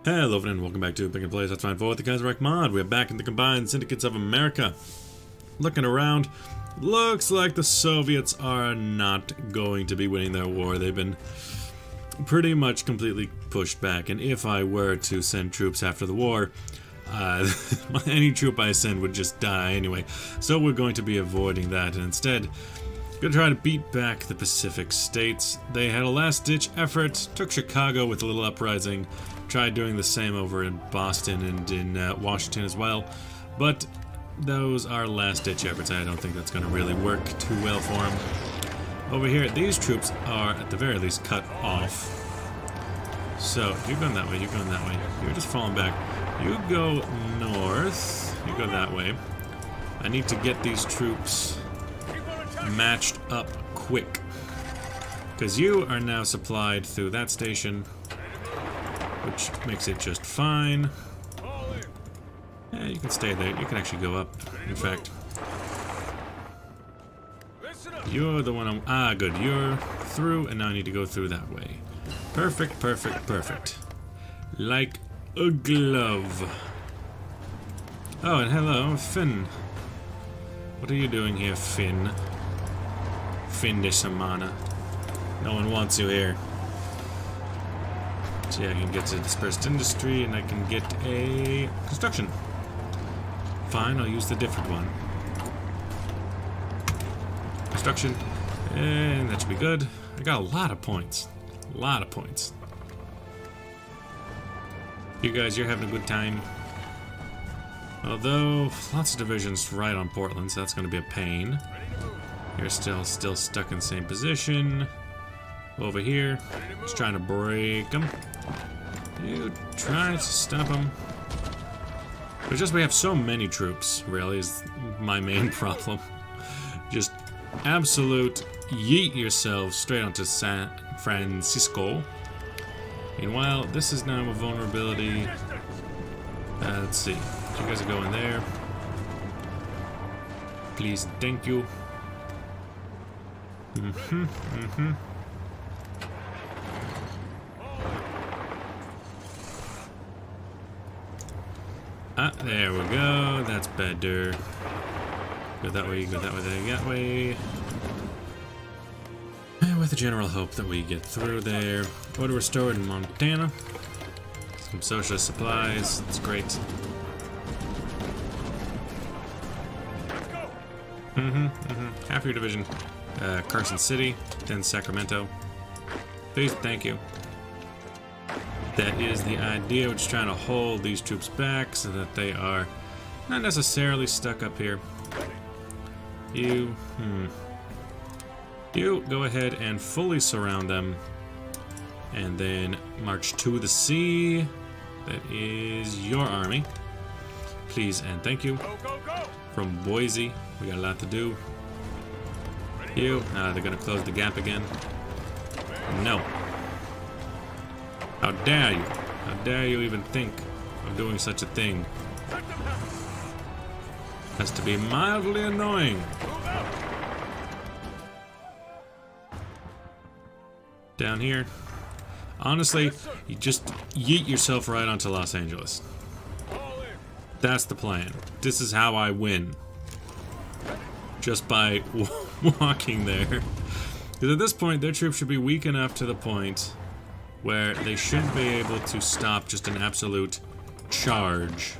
Hello and welcome back to Pick and Play. That's fine for the Kaiserreich mod. We're back in the Combined Syndicates of America. Looking around, looks like the Soviets are not going to be winning their war. They've been pretty much completely pushed back, and if I were to send troops after the war, any troop I send would just die anyway. So we're going to be avoiding that, and instead gonna try to beat back the Pacific states. They had a last-ditch effort, took Chicago with a little uprising, tried doing the same over in Boston and in Washington as well, but those are last-ditch efforts. I don't think that's gonna really work too well for them. Over here, these troops are at the very least cut off. So you're going that way, you're going that way. You're just falling back. You go north, you go that way. I need to get these troops matched up quick, because you are now supplied through that station, which makes it just fine. Yeah, you can stay there. You can actually go up, in fact. You're the one I'm... good. You're through, and now I need to go through that way. Perfect, perfect, perfect. Like a glove. Oh, and hello, Finn. What are you doing here, Finn? Finn de Samana. No one wants you here. So yeah, I can get to dispersed industry, and I can get a construction. Fine, I'll use the different one. Construction, and that should be good. I got a lot of points. A lot of points. You guys, you're having a good time. Although, lots of divisions right on Portland, so that's going to be a pain. You're still stuck in the same position. Over here, just trying to break them. You try to stop them. It's just we have so many troops, really, is my main problem. Just absolute yeet yourselves straight onto San Francisco. Meanwhile, this is now a vulnerability. Let's see. You guys are going there. Please, thank you. There we go. That's better. Go that way, go that way, that way. And with the general hope that we get through there. Order restored in Montana. Some socialist supplies. That's great. Half your division. Carson City, then Sacramento. Please, thank you. That is the idea. We're just trying to hold these troops back so that they are not necessarily stuck up here. You go ahead and fully surround them, and then march to the sea. That is your army. Please and thank you. From Boise, we got a lot to do. You, they're gonna close the gap again. No. How dare you? How dare you even think of doing such a thing? Has to be mildly annoying. Down here. Honestly, you just yeet yourself right onto Los Angeles. That's the plan. This is how I win. Just by walking there. Because at this point, their troops should be weak enough to the point where they should be able to stop just an absolute charge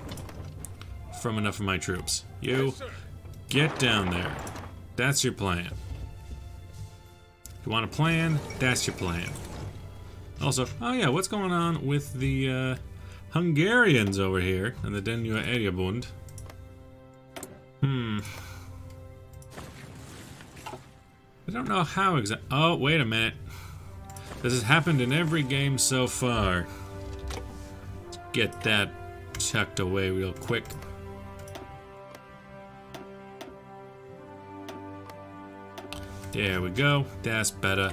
from enough of my troops. You, get down there. That's your plan. If you want a plan, that's your plan. Also, oh yeah, what's going on with the Hungarians over here and the Danube Area Bund? I don't know how exactly. Oh, wait a minute. This has happened in every game so far. Let's get that tucked away real quick. There we go. That's better.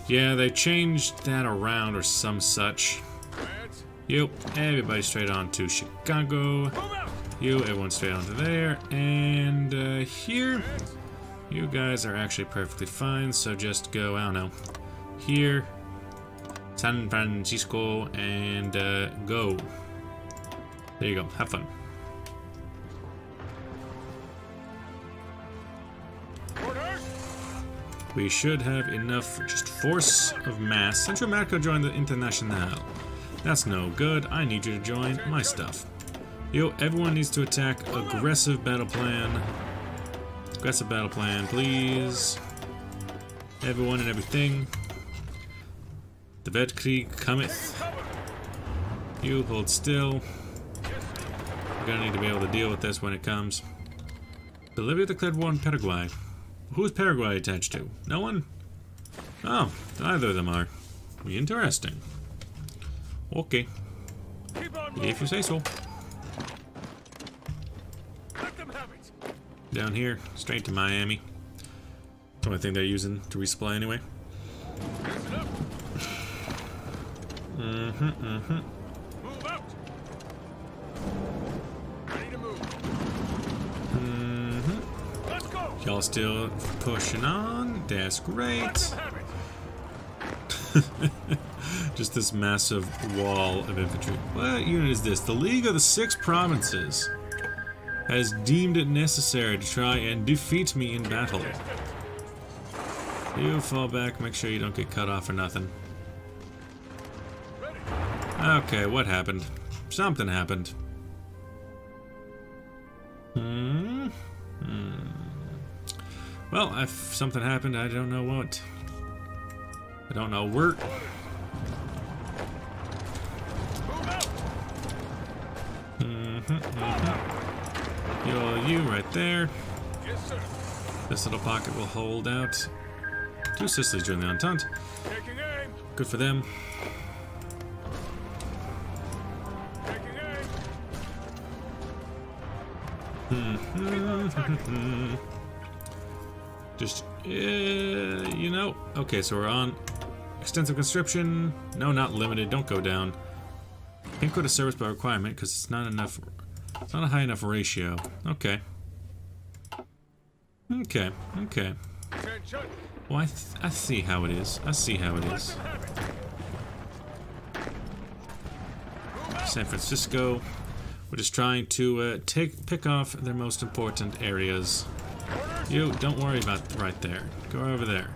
Yeah, they changed that around or some such. You, everybody straight on to Chicago. You, everyone straight on to there. And here, you guys are actually perfectly fine. So just go, I don't know, here San Francisco, and go. There you go. Have fun. We should have enough just force of mass. Central America joined the International. That's no good. I need you to join my stuff. Yo, everyone needs to attack. Aggressive battle plan. Aggressive battle plan, please. Everyone and everything. The Weltkrieg cometh. You hold still. We're gonna need to be able to deal with this when it comes. Bolivia declared war on Paraguay. Who's Paraguay attached to? No one? Oh, neither of them are. Interesting. Okay. If you say so. Down here, straight to Miami. The only thing they're using to resupply anyway. Move out. Ready to move. Let's go. Y'all still pushing on. That's great. Just this massive wall of infantry. What unit is this? The League of the Six Provinces has deemed it necessary to try and defeat me in battle. You fall back, make sure you don't get cut off or nothing. Okay, what happened? Something happened. Well, if something happened, I don't know what. I don't know where. You right there. Yes, sir. This little pocket will hold out. Two Sicilies join the Entente. Taking aim. Good for them. Taking aim. Just, you know. Okay, so we're on extensive conscription. No, not limited. Don't go down. Can't go to service by requirement because it's not enough. It's not a high enough ratio. Okay. Okay. Okay. Well, I see how it is. I see how it is. San Francisco. We're just trying to pick off their most important areas. You, don't worry about right there. Go over there.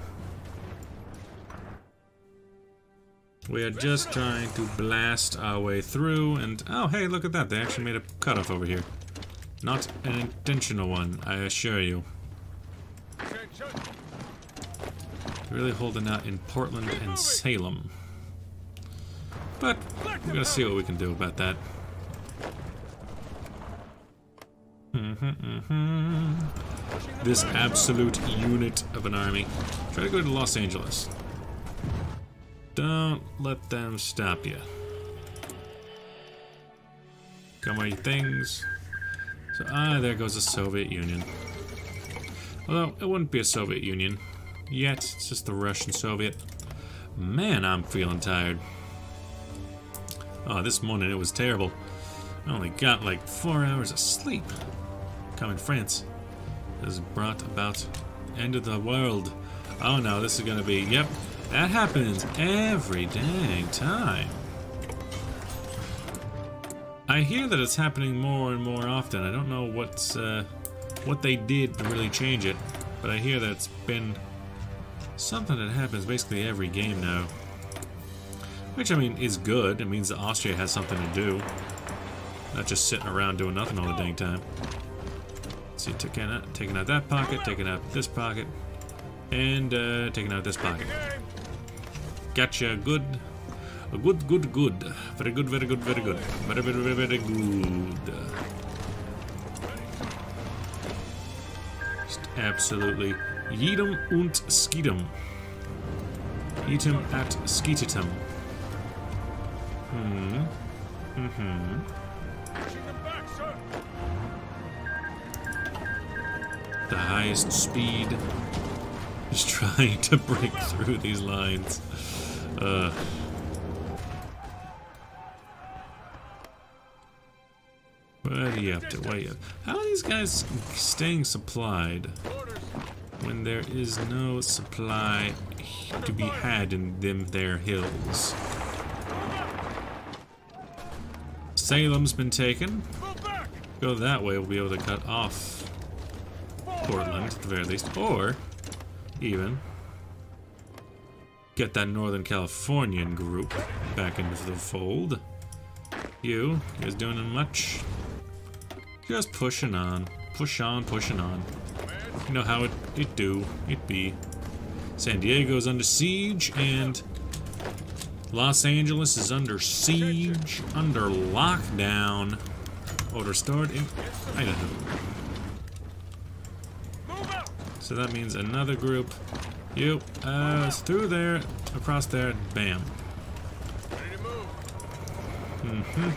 We are just trying to blast our way through, and oh, hey, look at that. They actually made a cutoff over here. Not an intentional one, I assure you. Really holding out in Portland and Salem. But we're gonna see what we can do about that. This absolute unit of an army. Try to go to Los Angeles. Don't let them stop you. Come on, you things. So, there goes the Soviet Union. Although, it wouldn't be a Soviet Union yet. It's just the Russian Soviet. Man, I'm feeling tired. Oh, this morning it was terrible. I only got like 4 hours of sleep. Coming France has brought about end of the world. Oh no, this is gonna be, yep, that happens every dang time. I hear that it's happening more and more often. I don't know what they did to really change it, but I hear that it's been something that happens basically every game now. Which, I mean, is good. It means that Austria has something to do. Not just sitting around doing nothing all the dang time. Let's see, taking out that pocket, taking out this pocket, and taking out this pocket. Gotcha, good. Good. Very good, very good, very good. Very, very, very, very good. Just absolutely yeetum und skeetum. Yeetum at skeetitum. The highest speed. Just trying to break through these lines. What are you up to? What are you up? How are these guys staying supplied when there is no supply to be had in them their hills? Salem's been taken. Move back. Go that way, we'll be able to cut off Portland at the very least, or even get that Northern Californian group back into the fold. You guys doing much? Just pushing on. Push on, pushing on. You know how it be. San Diego's under siege, and Los Angeles is under siege, under lockdown. Order stored in Idaho. Move out. So that means another group. You, through there, across there, bam. Ready to move. Mm-hmm.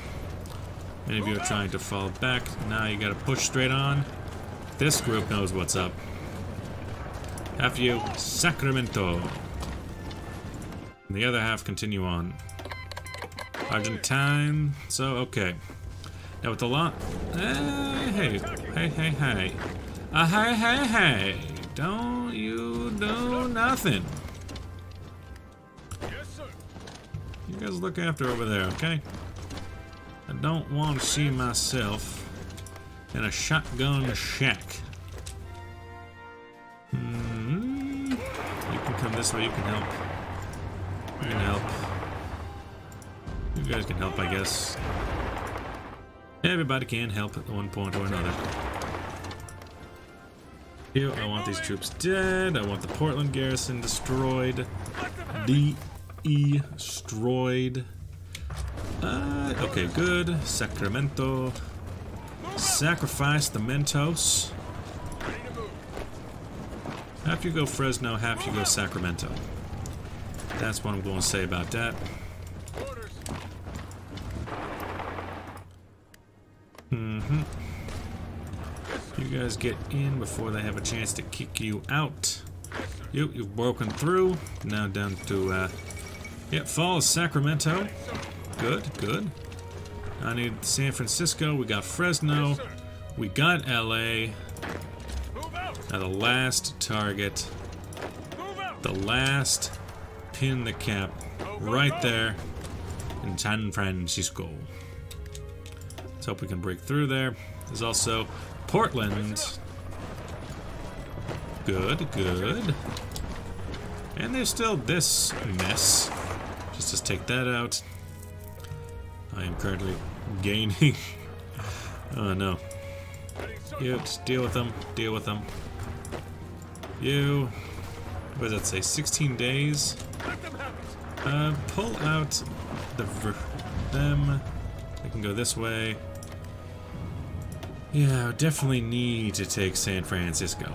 Many of you are trying to fall back. Now you gotta push straight on. This group knows what's up. Half of you, Sacramento. And the other half continue on. Argentine. So, okay. Now with the lot. Hey. Hey. Don't you do nothing. Yes, sir. You guys look after over there, okay? I don't want to see myself in a shotgun shack. You can come this way, you can help. You can help. You guys can help, I guess. Everybody can help at one point or another. Here, I want these troops dead. I want the Portland garrison destroyed. Destroyed. Okay, good. Sacramento. Sacrifice the Mentos. Ready to move. Half you go Fresno, half you go Sacramento. That's what I'm going to say about that. Orders. You guys get in before they have a chance to kick you out. You've broken through. Now down to, Falls Sacramento. Good. I need San Francisco. We got Fresno. We got LA. Move out. Now the last target. Move out. The last pin the cap right there in San Francisco. Let's hope we can break through there. There's also Portland. Good. And there's still this mess. Just take that out. I am currently gaining. Oh no. You, just deal with them. You, what does that say? 16 days? Pull out them. They can go this way. Yeah, I definitely need to take San Francisco.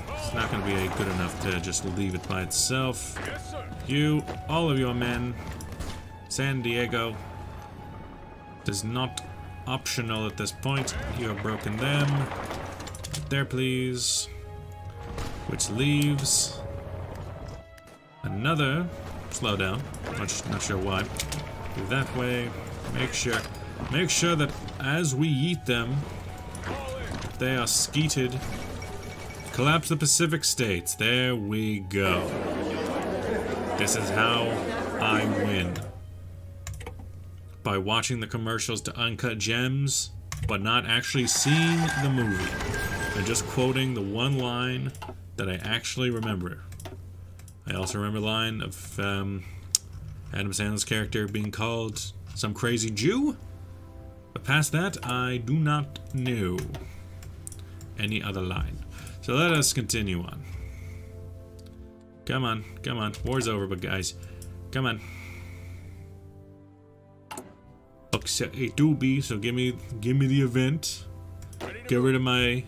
It's not going to be good enough to just leave it by itself. Yes, sir. You, all of your men, San Diego is not optional at this point. You have broken them. Right there, please. Which leaves another slowdown. Not sure why. Do that way. Make sure that as we yeet them, they are skeeted. Collapse the Pacific States. There we go. This is how I win. By watching the commercials to Uncut Gems, but not actually seeing the movie. And just quoting the one line that I actually remember. I also remember the line of Adam Sandler's character being called some crazy Jew. But past that, I do not know any other line. So let us continue on. Come on. War's over, but guys, come on. A to be, so give me the event. Get rid of my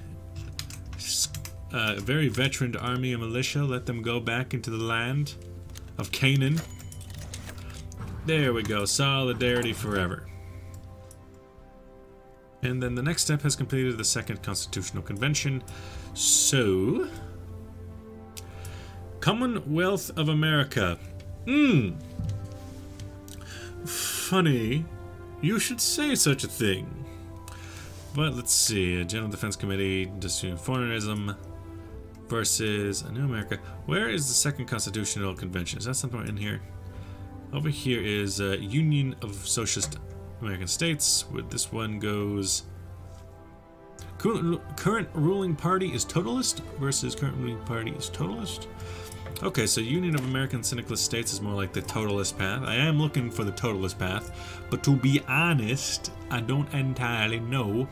very veteran army and militia. Let them go back into the land of Canaan. There we go. Solidarity forever. And then the next step has completed the Second Constitutional Convention. So, Commonwealth of America. Funny. You should say such a thing. But let's see. General Defense Committee, Disputing Foreignerism versus a New America. Where is the Second Constitutional Convention? Is that somewhere in here? Over here is Union of Socialist American states. With this one goes... Current ruling party is totalist versus current ruling party is totalist. Okay, so Union of American Syndicalist States is more like the totalist path. I am looking for the totalist path, but to be honest, I don't entirely know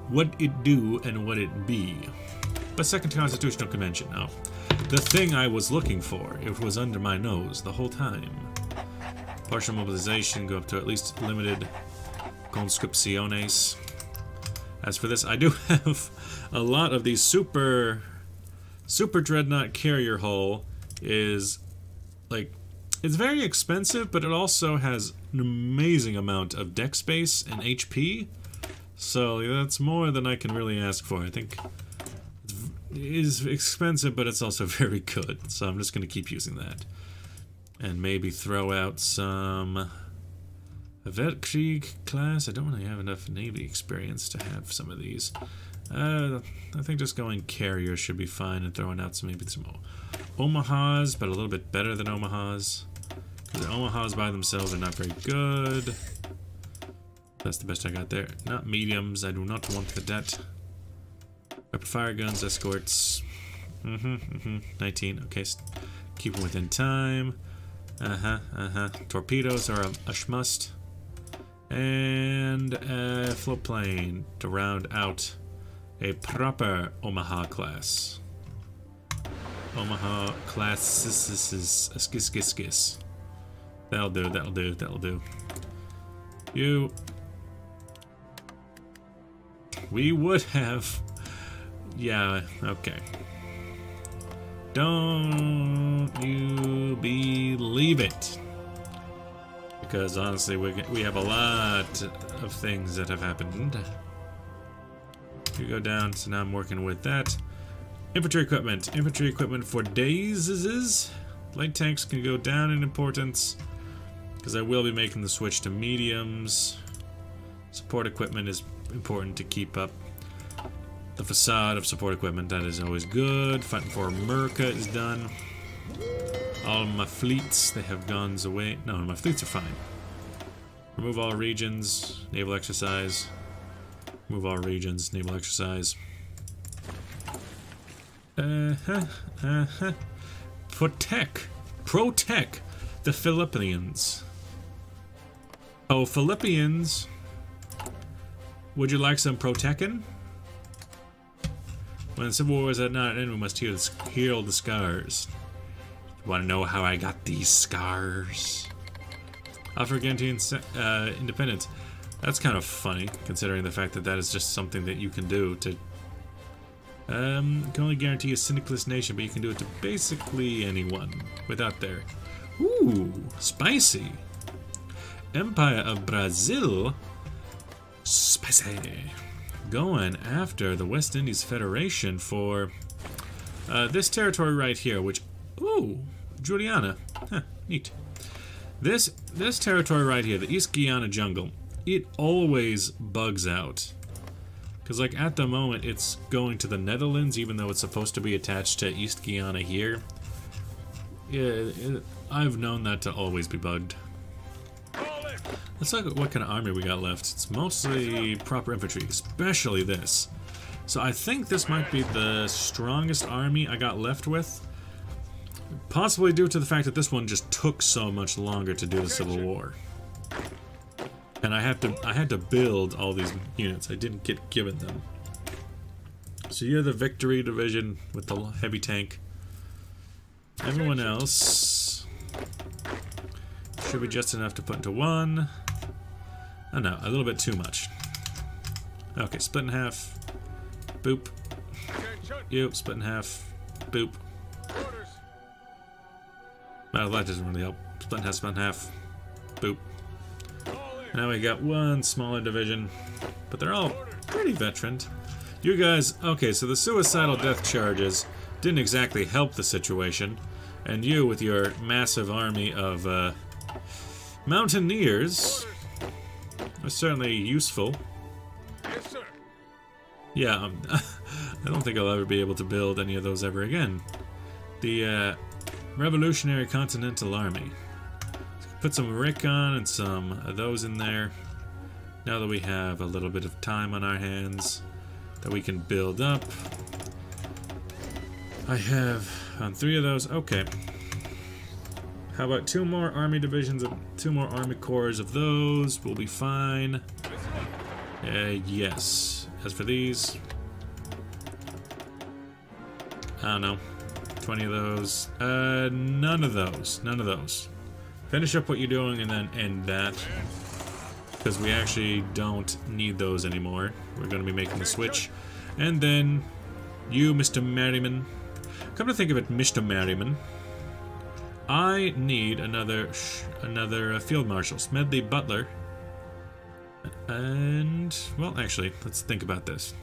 what it do and what it be. But Second Constitutional Convention, oh. The thing I was looking for, it was under my nose the whole time. Partial mobilization, go up to at least limited conscripciones. As for this, I do have a lot of these super dreadnought carrier hull is like, it's very expensive, but it also has an amazing amount of deck space and HP. So that's more than I can really ask for. I think it is expensive, but it's also very good. So I'm just going to keep using that. And maybe throw out some Weltkrieg class. I don't really have enough Navy experience to have some of these. I think just going carrier should be fine, and throwing out maybe some Omahas, but a little bit better than Omahas. Because the Omahas by themselves are not very good. That's the best I got there. Not mediums. I do not want the debt. Rapid fire guns, escorts. 19. Okay, keep them within time. Torpedoes are a schmust. And a float plane to round out a proper Omaha class. Omaha class is a skis. That'll do, that'll do, that'll do. You. We would have. Yeah, okay. Don't you believe it? Because honestly, we have a lot of things that have happened. You go down, so now I'm working with that. Infantry equipment. Infantry equipment for days. Light tanks can go down in importance, because I will be making the switch to mediums. Support equipment is important to keep up the facade of support equipment. That is always good. Fighting for America is done. All of my fleets, they have guns away. No, my fleets are fine. Remove all regions. Naval exercise. Remove all regions. Naval exercise. Protect the Philippians. Oh, Philippians. Would you like some protecting? When the Civil War is at not end, we must heal the scars. You want to know how I got these scars? After guaranteeing independence. That's kind of funny, considering the fact that that is just something that you can do to... you can only guarantee a syndicalist nation, but you can do it to basically anyone without their... Ooh, spicy. Empire of Brazil. Spicy. Going after the West Indies Federation for this territory right here, which... Ooh, Juliana. Huh, neat. This territory right here, the East Guyana jungle, it always bugs out. Because, like, at the moment, it's going to the Netherlands, even though it's supposed to be attached to East Guyana here. Yeah, I've known that to always be bugged. Let's look at what kind of army we got left. It's mostly proper infantry, especially this. So I think this might be the strongest army I got left with. Possibly due to the fact that this one just took so much longer to do the Civil War. And I had to build all these units. I didn't get given them. So you're the Victory Division with the heavy tank. Everyone else should be just enough to put into one. Oh no, a little bit too much. Okay, split in half. Boop. Yep, split in half. Boop. Well, that doesn't really help. Split in half, split in half. Boop. Now we got one smaller division, but they're all pretty veteran. You guys, okay, so the suicidal death charges didn't exactly help the situation, and you with your massive army of mountaineers are certainly useful. Yes, sir. Yeah, I don't think I'll ever be able to build any of those ever again. The Revolutionary Continental Army. Put some Rick on and some of those in there. Now that we have a little bit of time on our hands that we can build up. I have on 3 of those. Okay. How about 2 more army divisions and 2 more army corps of those? We'll be fine. Yes. As for these, I don't know. 20 of those. None of those. None of those. Finish up what you're doing and then end that. Because we actually don't need those anymore. We're going to be making the switch. And then, you, Mr. Merriman. Come to think of it, Mr. Merriman. I need another field marshal. Smedley Butler. And, well, actually, let's think about this.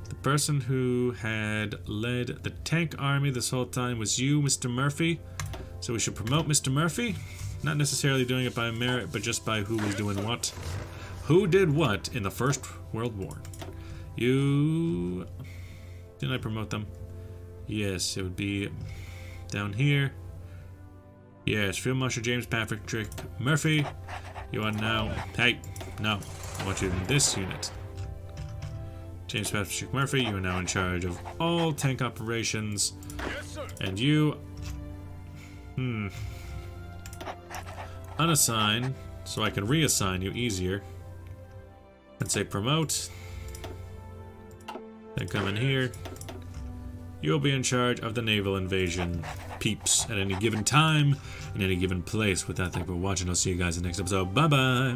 The person who had led the tank army this whole time was you, Mr. Murphy. So we should promote Mr. Murphy. Not necessarily doing it by merit, but just by who was doing what. Who did what in the First World War? You... Didn't I promote them? Yes, it would be down here. Yes, Field Marshal James Patrick Murphy. You are now... Hey, no. I want you in this unit. James Patrick Murphy, you are now in charge of all tank operations. Yes, sir. And you... Unassign, so I can reassign you easier. And say promote. Then come in here. You'll be in charge of the naval invasion peeps at any given time, in any given place. With that, thank you for watching. I'll see you guys in the next episode. Bye-bye!